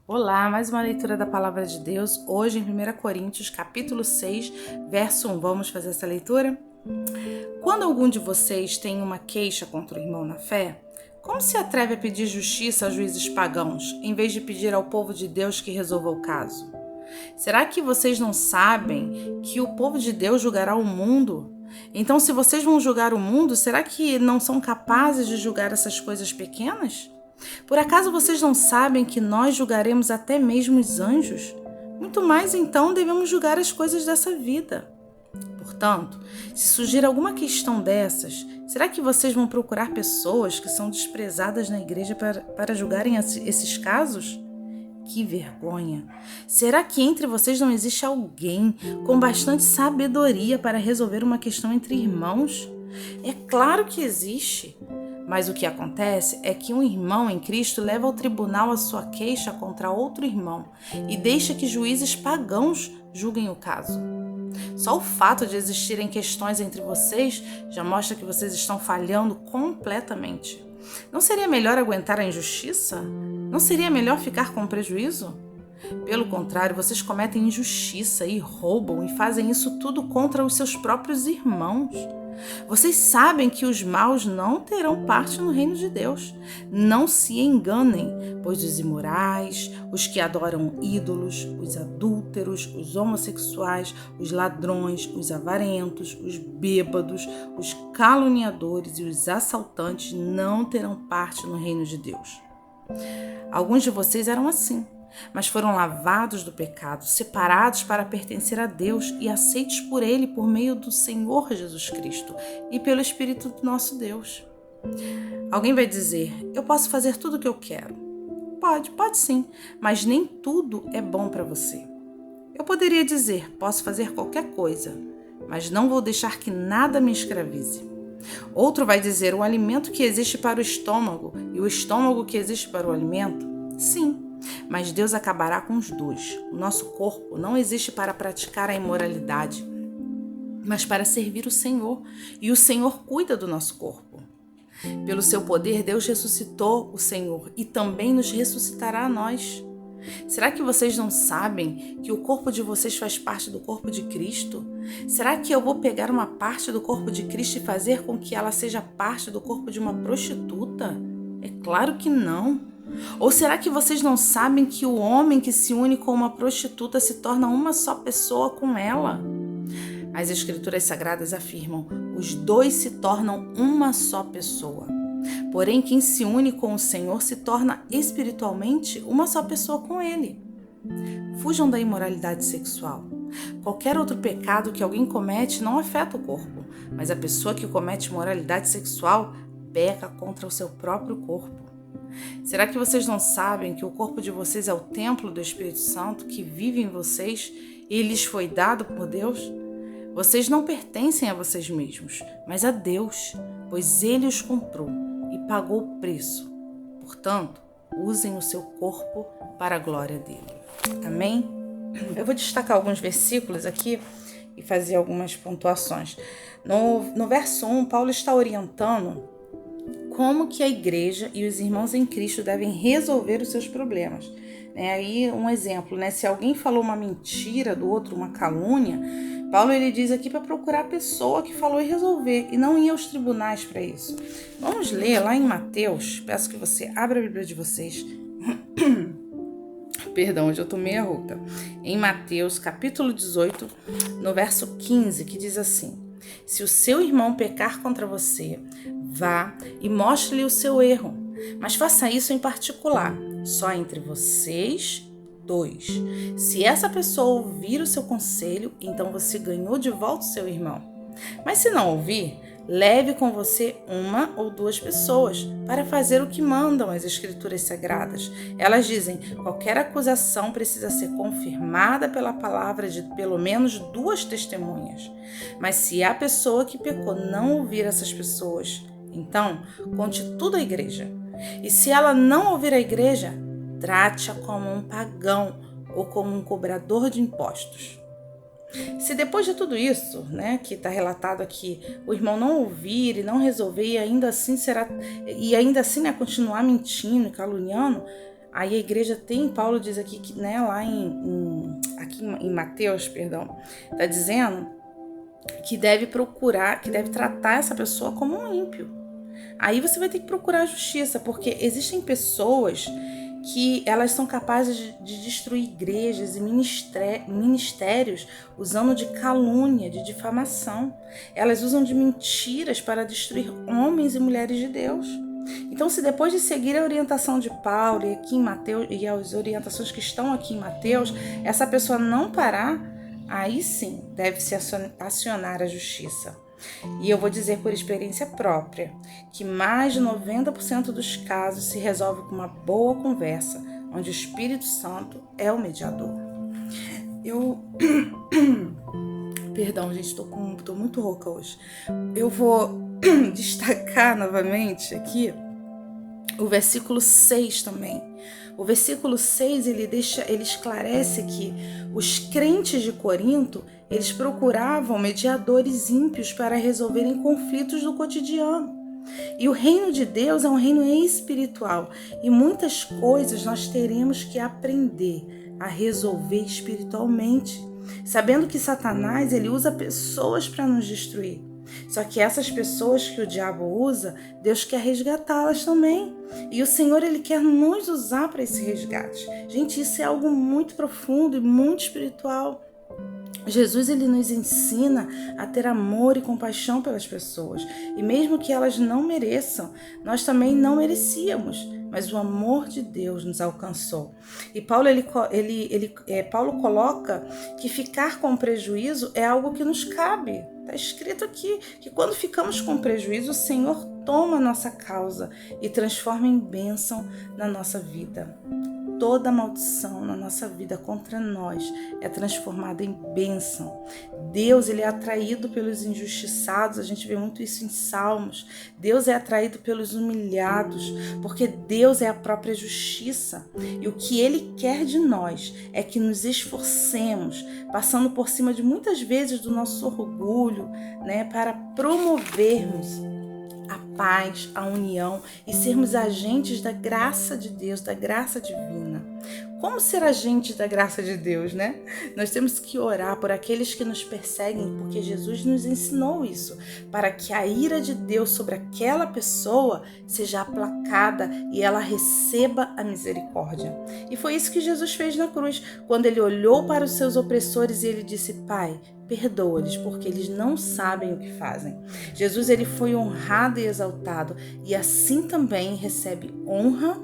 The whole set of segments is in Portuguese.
Olá, mais uma leitura da Palavra de Deus, hoje em 1 Coríntios, capítulo 6, verso 1. Vamos fazer essa leitura? Quando algum de vocês tem uma queixa contra o irmão na fé, como se atreve a pedir justiça a juízes pagãos, em vez de pedir ao povo de Deus que resolva o caso? Será que vocês não sabem que o povo de Deus julgará o mundo? Então, se vocês vão julgar o mundo, será que não são capazes de julgar essas coisas pequenas? Por acaso vocês não sabem que nós julgaremos até mesmo os anjos? Muito mais então devemos julgar as coisas dessa vida. Portanto, se surgir alguma questão dessas, será que vocês vão procurar pessoas que são desprezadas na igreja para julgarem esses casos? Que vergonha! Será que entre vocês não existe alguém com bastante sabedoria para resolver uma questão entre irmãos? É claro que existe. Mas o que acontece é que um irmão em Cristo leva ao tribunal a sua queixa contra outro irmão e deixa que juízes pagãos julguem o caso. Só o fato de existirem questões entre vocês já mostra que vocês estão falhando completamente. Não seria melhor aguentar a injustiça? Não seria melhor ficar com prejuízo? Pelo contrário, vocês cometem injustiça e roubam e fazem isso tudo contra os seus próprios irmãos. Vocês sabem que os maus não terão parte no reino de Deus. Não se enganem, pois os imorais, os que adoram ídolos, os adúlteros, os homossexuais, os ladrões, os avarentos, os bêbados, os caluniadores e os assaltantes não terão parte no reino de Deus. Alguns de vocês eram assim, mas foram lavados do pecado, separados para pertencer a Deus e aceitos por Ele por meio do Senhor Jesus Cristo e pelo Espírito do nosso Deus. Alguém vai dizer, eu posso fazer tudo o que eu quero. Pode sim, mas nem tudo é bom para você. Eu poderia dizer, posso fazer qualquer coisa, mas não vou deixar que nada me escravize. Outro vai dizer, o alimento que existe para o estômago e o estômago que existe para o alimento? Sim. Mas Deus acabará com os dois. O nosso corpo não existe para praticar a imoralidade, mas para servir o Senhor. E o Senhor cuida do nosso corpo. Pelo seu poder, Deus ressuscitou o Senhor e também nos ressuscitará a nós. Será que vocês não sabem que o corpo de vocês faz parte do corpo de Cristo? Será que eu vou pegar uma parte do corpo de Cristo e fazer com que ela seja parte do corpo de uma prostituta? É claro que não. Ou será que vocês não sabem que o homem que se une com uma prostituta se torna uma só pessoa com ela? As Escrituras Sagradas afirmam, os dois se tornam uma só pessoa. Porém, quem se une com o Senhor se torna espiritualmente uma só pessoa com Ele. Fujam da imoralidade sexual. Qualquer outro pecado que alguém comete não afeta o corpo, mas a pessoa que comete imoralidade sexual peca contra o seu próprio corpo. Será que vocês não sabem que o corpo de vocês é o templo do Espírito Santo que vive em vocês e lhes foi dado por Deus? Vocês não pertencem a vocês mesmos, mas a Deus, pois Ele os comprou e pagou o preço. Portanto, usem o seu corpo para a glória dele. Amém? Eu vou destacar alguns versículos aqui e fazer algumas pontuações. No verso 1, Paulo está orientando como que a igreja e os irmãos em Cristo devem resolver os seus problemas. Aí um exemplo, se alguém falou uma mentira do outro, uma calúnia, Paulo ele diz aqui para procurar a pessoa que falou e resolver, e não ir aos tribunais para isso. Vamos ler lá em Mateus, peço que você abra a Bíblia de vocês. Perdão, hoje eu tô meio arrota. Em Mateus, capítulo 18, no verso 15, que diz assim, se o seu irmão pecar contra você, vá e mostre-lhe o seu erro, mas faça isso em particular, só entre vocês dois. Se essa pessoa ouvir o seu conselho, então você ganhou de volta o seu irmão. Mas se não ouvir, leve com você uma ou duas pessoas para fazer o que mandam as Escrituras Sagradas. Elas dizem, qualquer acusação precisa ser confirmada pela palavra de pelo menos duas testemunhas. Mas se a pessoa que pecou não ouvir essas pessoas, então conte tudo à igreja. E se ela não ouvir a igreja, trate-a como um pagão ou como um cobrador de impostos. Se depois de tudo isso, que está relatado aqui, o irmão não ouvir e não resolver e ainda assim continuar mentindo e caluniando, Aí a igreja tem, Paulo diz aqui, que, né, lá aqui em Mateus, tá dizendo que deve procurar, que deve tratar essa pessoa como um ímpio. Aí você vai ter que procurar a justiça, porque existem pessoas que elas são capazes de destruir igrejas e ministérios usando de calúnia, de difamação. Elas usam de mentiras para destruir homens e mulheres de Deus. Então, se depois de seguir a orientação de Paulo e aqui em Mateus, e as orientações que estão aqui em Mateus, essa pessoa não parar, aí sim deve-se acionar a justiça. E eu vou dizer por experiência própria que mais de 90% dos casos se resolve com uma boa conversa, onde o Espírito Santo é o mediador. Perdão, gente, tô muito rouca hoje. Eu vou destacar novamente aqui o versículo 6 também. O versículo 6, ele esclarece que os crentes de Corinto, eles procuravam mediadores ímpios para resolverem conflitos do cotidiano. E o reino de Deus é um reino espiritual, e muitas coisas nós teremos que aprender a resolver espiritualmente, sabendo que Satanás, ele usa pessoas para nos destruir. Só que essas pessoas que o diabo usa, Deus quer resgatá-las também. E o Senhor, ele quer nos usar para esse resgate. Gente, isso é algo muito profundo e muito espiritual. Jesus, ele nos ensina a ter amor e compaixão pelas pessoas. E mesmo que elas não mereçam, nós também não merecíamos. Mas o amor de Deus nos alcançou. E Paulo, Paulo coloca que ficar com prejuízo é algo que nos cabe. Está escrito aqui que quando ficamos com prejuízo, o Senhor toma a nossa causa e transforma em bênção na nossa vida. Toda maldição na nossa vida contra nós é transformada em bênção. Deus, ele é atraído pelos injustiçados, a gente vê muito isso em Salmos. Deus é atraído pelos humilhados, porque Deus é a própria justiça. E o que ele quer de nós é que nos esforcemos, passando por cima de muitas vezes do nosso orgulho, né, para promovermos a paz, a união e sermos agentes da graça de Deus, da graça divina. Como ser agentes da graça de Deus, né? Nós temos que orar por aqueles que nos perseguem, porque Jesus nos ensinou isso, para que a ira de Deus sobre aquela pessoa seja aplacada e ela receba a misericórdia. E foi isso que Jesus fez na cruz, quando ele olhou para os seus opressores e ele disse: Pai, perdoa-lhes, porque eles não sabem o que fazem. Jesus, ele foi honrado e exaltado, e assim também recebe honra,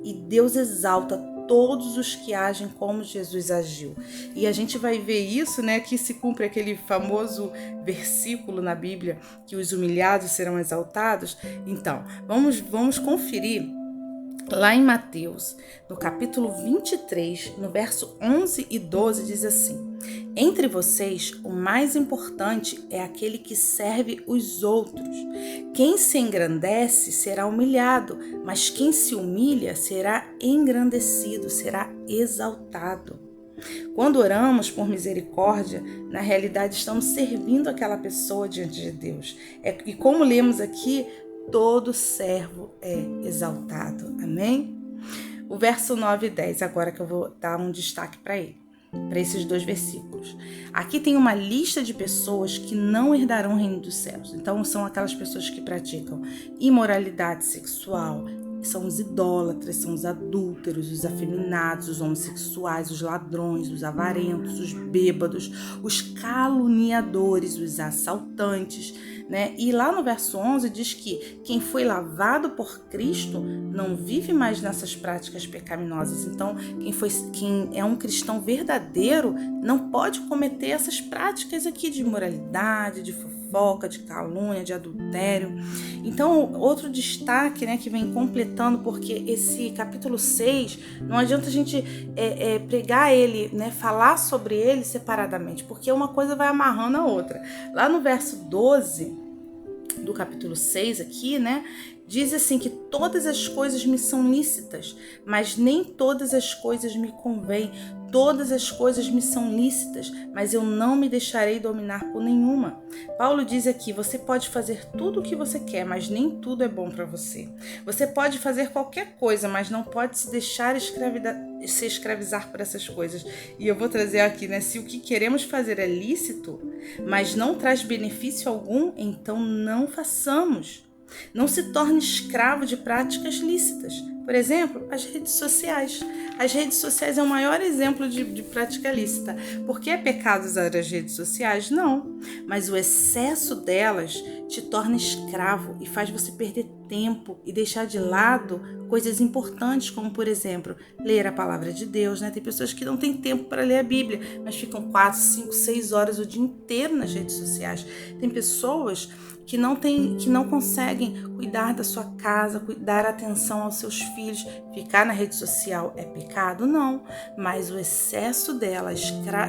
e Deus exalta todos os que agem como Jesus agiu. E a gente vai ver isso, né, que se cumpre aquele famoso versículo na Bíblia, que os humilhados serão exaltados. Então, vamos conferir lá em Mateus, no capítulo 23, no verso 11 e 12, diz assim: Entre vocês, o mais importante é aquele que serve os outros. Quem se engrandece será humilhado, mas quem se humilha será engrandecido, será exaltado. Quando oramos por misericórdia, na realidade estamos servindo aquela pessoa diante de Deus. E como lemos aqui, todo servo é exaltado. Amém? O verso 9 e 10, agora que eu vou dar um destaque para ele, para esses dois versículos. Aqui tem uma lista de pessoas que não herdarão o reino dos céus. Então, são aquelas pessoas que praticam imoralidade sexual, são os idólatras, são os adúlteros, os afeminados, os homossexuais, os ladrões, os avarentos, os bêbados, os caluniadores, os assaltantes, né? E lá no verso 11 diz que quem foi lavado por Cristo não vive mais nessas práticas pecaminosas. Então, quem é um cristão verdadeiro não pode cometer essas práticas aqui de imoralidade, de fofoca, de calúnia, de adultério. Então, outro destaque, né, que vem completando, porque esse capítulo 6, não adianta a gente pregar ele, né, falar sobre ele separadamente, porque uma coisa vai amarrando a outra. Lá no verso 12 do capítulo 6 aqui, né, Diz assim que todas as coisas me são lícitas, mas nem todas as coisas me convêm. Todas as coisas me são lícitas, mas eu não me deixarei dominar por nenhuma. Paulo diz aqui, você pode fazer tudo o que você quer, mas nem tudo é bom para você. Você pode fazer qualquer coisa, mas não pode se deixar se escravizar por essas coisas. E eu vou trazer aqui, né? Se o que queremos fazer é lícito, mas não traz benefício algum, então não façamos. Não se torne escravo de práticas lícitas. Por exemplo, as redes sociais. As redes sociais é o maior exemplo de prática lícita. Por que é pecado usar as redes sociais? Não. Mas o excesso delas te torna escravo e faz você perder tempo e deixar de lado coisas importantes, como, por exemplo, ler a palavra de Deus, né? Tem pessoas que não têm tempo para ler a Bíblia, mas ficam 4, 5, 6 horas o dia inteiro nas redes sociais. Tem pessoas que não conseguem cuidar da sua casa, dar atenção aos seus filhos. Ficar na rede social é pecado? Não, mas o excesso dela,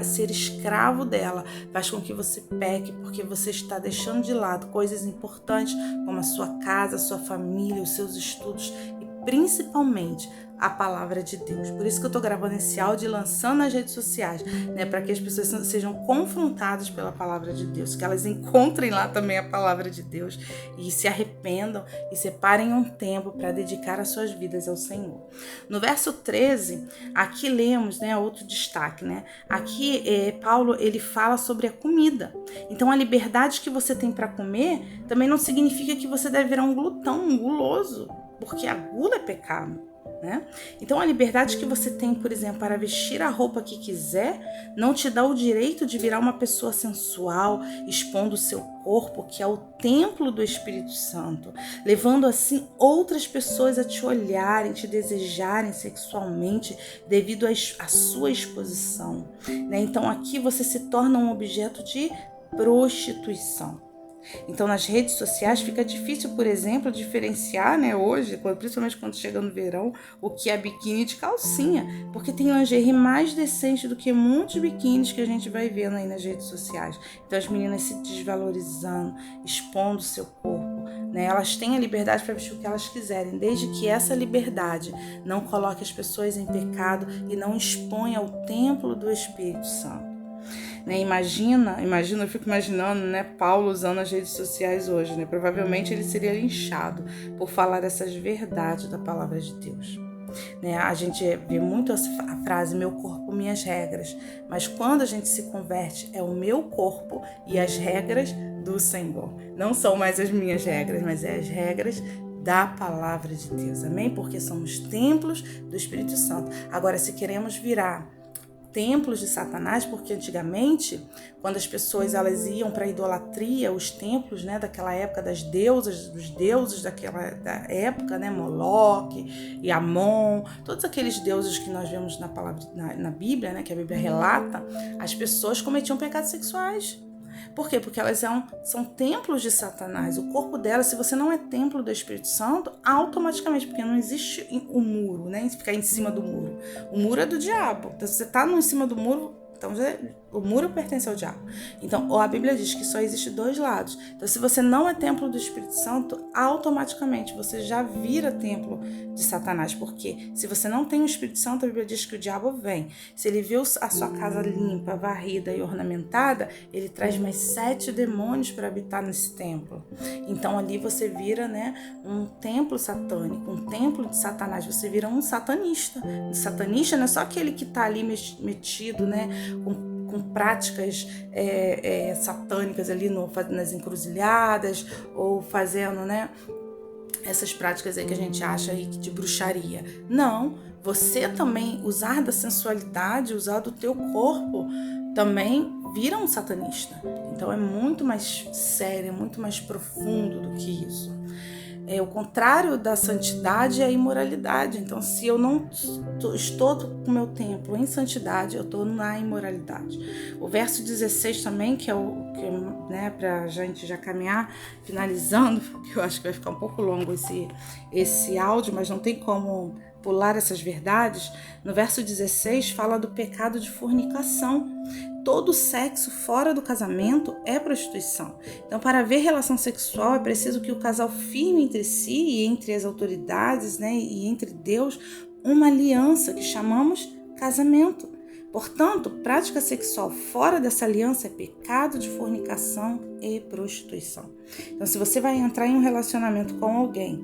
ser escravo dela, faz com que você peque, porque você está deixando de lado coisas importantes como a sua casa, a sua família, os seus estudos e principalmente a palavra de Deus. Por isso que eu estou gravando esse áudio e lançando nas redes sociais, né, para que as pessoas sejam confrontadas pela palavra de Deus, que elas encontrem lá também a palavra de Deus e se arrependam e separem um tempo para dedicar as suas vidas ao Senhor. No verso 13, aqui lemos, né, outro destaque, né? Aqui Paulo ele fala sobre a comida. Então a liberdade que você tem para comer também não significa que você deve virar um glutão, um guloso, porque a gula é pecado. Né? Então a liberdade que você tem, por exemplo, para vestir a roupa que quiser, não te dá o direito de virar uma pessoa sensual, expondo o seu corpo, que é o templo do Espírito Santo, levando assim outras pessoas a te olharem, te desejarem sexualmente devido à sua exposição. Né? Então aqui você se torna um objeto de prostituição. Então, nas redes sociais fica difícil, por exemplo, diferenciar, né, hoje, principalmente quando chega no verão, o que é biquíni de calcinha, porque tem lingerie mais decente do que muitos biquínis que a gente vai vendo aí nas redes sociais. Então, as meninas se desvalorizando, expondo o seu corpo, né, elas têm a liberdade para vestir o que elas quiserem, desde que essa liberdade não coloque as pessoas em pecado e não exponha o templo do Espírito Santo. Né, eu fico imaginando, né, Paulo usando as redes sociais hoje, né? Provavelmente ele seria linchado por falar essas verdades da palavra de Deus. Né? A gente vê muito a frase meu corpo, minhas regras, mas quando a gente se converte é o meu corpo e as regras do Senhor. Não são mais as minhas regras, mas é as regras da palavra de Deus, amém? Porque somos templos do Espírito Santo. Agora, se queremos virar templos de Satanás, porque antigamente, quando as pessoas elas iam para a idolatria, os templos, né, daquela época das deusas, dos deuses da época, né, Moloque e Amon, todos aqueles deuses que nós vemos na palavra na Bíblia, né, que a Bíblia relata, as pessoas cometiam pecados sexuais. Por quê? Porque elas são templos de Satanás. O corpo delas, se você não é templo do Espírito Santo, automaticamente, porque não existe o muro, né? Ficar em cima do muro. O muro é do diabo. Então, se você está em cima do muro, então o muro pertence ao diabo. Então, a Bíblia diz que só existe dois lados. Então, se você não é templo do Espírito Santo, automaticamente você já vira templo de Satanás. Porque se você não tem o Espírito Santo, a Bíblia diz que o diabo vem. Se ele viu a sua casa limpa, varrida e ornamentada, ele traz mais 7 demônios para habitar nesse templo. Então, ali você vira, né, um templo satânico, um templo de Satanás. Você vira um satanista. O satanista não é só aquele que está ali metido, né, com práticas satânicas ali nas encruzilhadas ou fazendo, né, essas práticas aí que a gente acha aí de bruxaria. Não, você também usar da sensualidade, usar do teu corpo também vira um satanista. Então é muito mais sério, é muito mais profundo do que isso. O contrário da santidade é a imoralidade. Então, se eu não estou com o meu templo em santidade, eu estou na imoralidade. O verso 16 também, que é né, para a gente já caminhar, finalizando, porque eu acho que vai ficar um pouco longo esse áudio, mas não tem como pular essas verdades, no verso 16 fala do pecado de fornicação. Todo sexo fora do casamento é prostituição. Então, para haver relação sexual, é preciso que o casal firme entre si e entre as autoridades, e entre Deus, uma aliança que chamamos casamento. Portanto, prática sexual fora dessa aliança é pecado de fornicação e prostituição. Então, se você vai entrar em um relacionamento com alguém,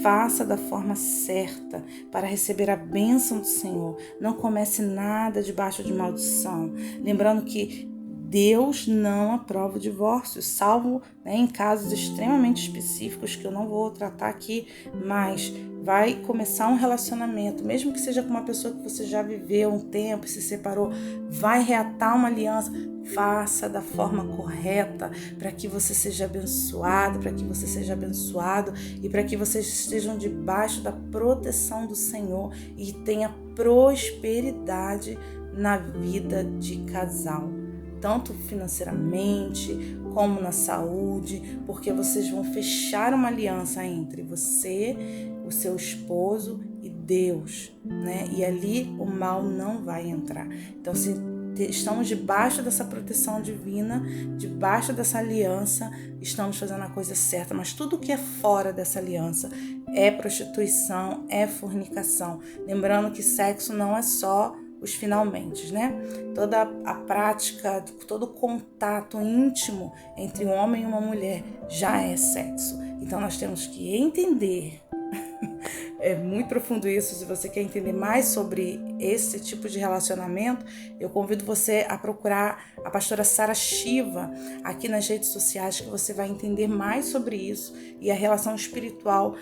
faça da forma certa para receber a bênção do Senhor. Não comece nada debaixo de maldição. Lembrando que Deus não aprova o divórcio, salvo em casos extremamente específicos que eu não vou tratar aqui, mas vai começar um relacionamento, mesmo que seja com uma pessoa que você já viveu um tempo e se separou, vai reatar uma aliança, faça da forma correta para que você seja abençoado, para que você seja abençoado e para que vocês estejam debaixo da proteção do Senhor e tenha prosperidade na vida de casal, tanto financeiramente como na saúde, porque vocês vão fechar uma aliança entre você, o seu esposo e Deus, E ali o mal não vai entrar. Então, se estamos debaixo dessa proteção divina, debaixo dessa aliança, estamos fazendo a coisa certa, mas tudo que é fora dessa aliança é prostituição, é fornicação. Lembrando que sexo não é só os finalmente, Toda a prática, todo o contato íntimo entre um homem e uma mulher já é sexo. Então nós temos que entender. É muito profundo isso. Se você quer entender mais sobre esse tipo de relacionamento, eu convido você a procurar a pastora Sara Shiva aqui nas redes sociais, que você vai entender mais sobre isso e a relação espiritual,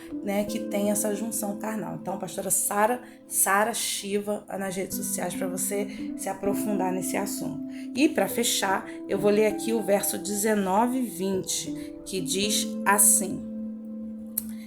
que tem essa junção carnal. Então, pastora Sara Shiva nas redes sociais para você se aprofundar nesse assunto. E para fechar, eu vou ler aqui o verso 19 e 20, que diz assim: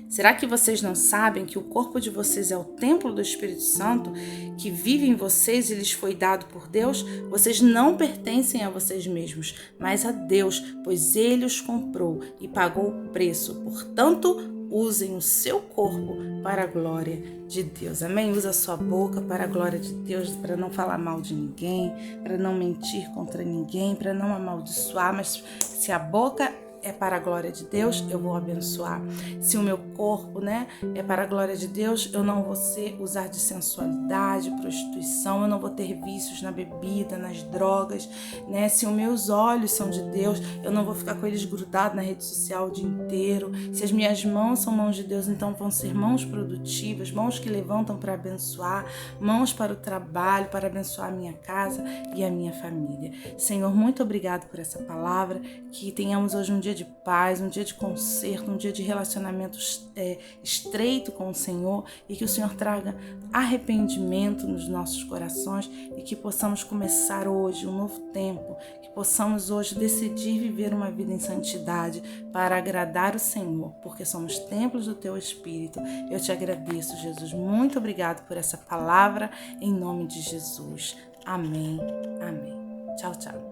será que vocês não sabem que o corpo de vocês é o templo do Espírito Santo, que vive em vocês e lhes foi dado por Deus? Vocês não pertencem a vocês mesmos, mas a Deus, pois Ele os comprou e pagou o preço. Portanto, usem o seu corpo para a glória de Deus. Amém? Usa a sua boca para a glória de Deus, para não falar mal de ninguém, para não mentir contra ninguém, para não amaldiçoar, mas se a boca é para a glória de Deus, eu vou abençoar. Se o meu corpo, é para a glória de Deus, eu não vou usar de sensualidade, prostituição, eu não vou ter vícios na bebida, nas drogas, Se os meus olhos são de Deus, eu não vou ficar com eles grudados na rede social o dia inteiro. Se as minhas mãos são mãos de Deus, então vão ser mãos produtivas, mãos que levantam para abençoar, mãos para o trabalho, para abençoar a minha casa e a minha família. Senhor, muito obrigado por essa palavra, que tenhamos hoje um dia de paz, um dia de conserto, um dia de relacionamento estreito com o Senhor, e que o Senhor traga arrependimento nos nossos corações e que possamos começar hoje um novo tempo, que possamos hoje decidir viver uma vida em santidade para agradar o Senhor, porque somos templos do Teu Espírito. Eu te agradeço, Jesus. Muito obrigado por essa palavra, em nome de Jesus. Amém. Amém. Tchau, tchau.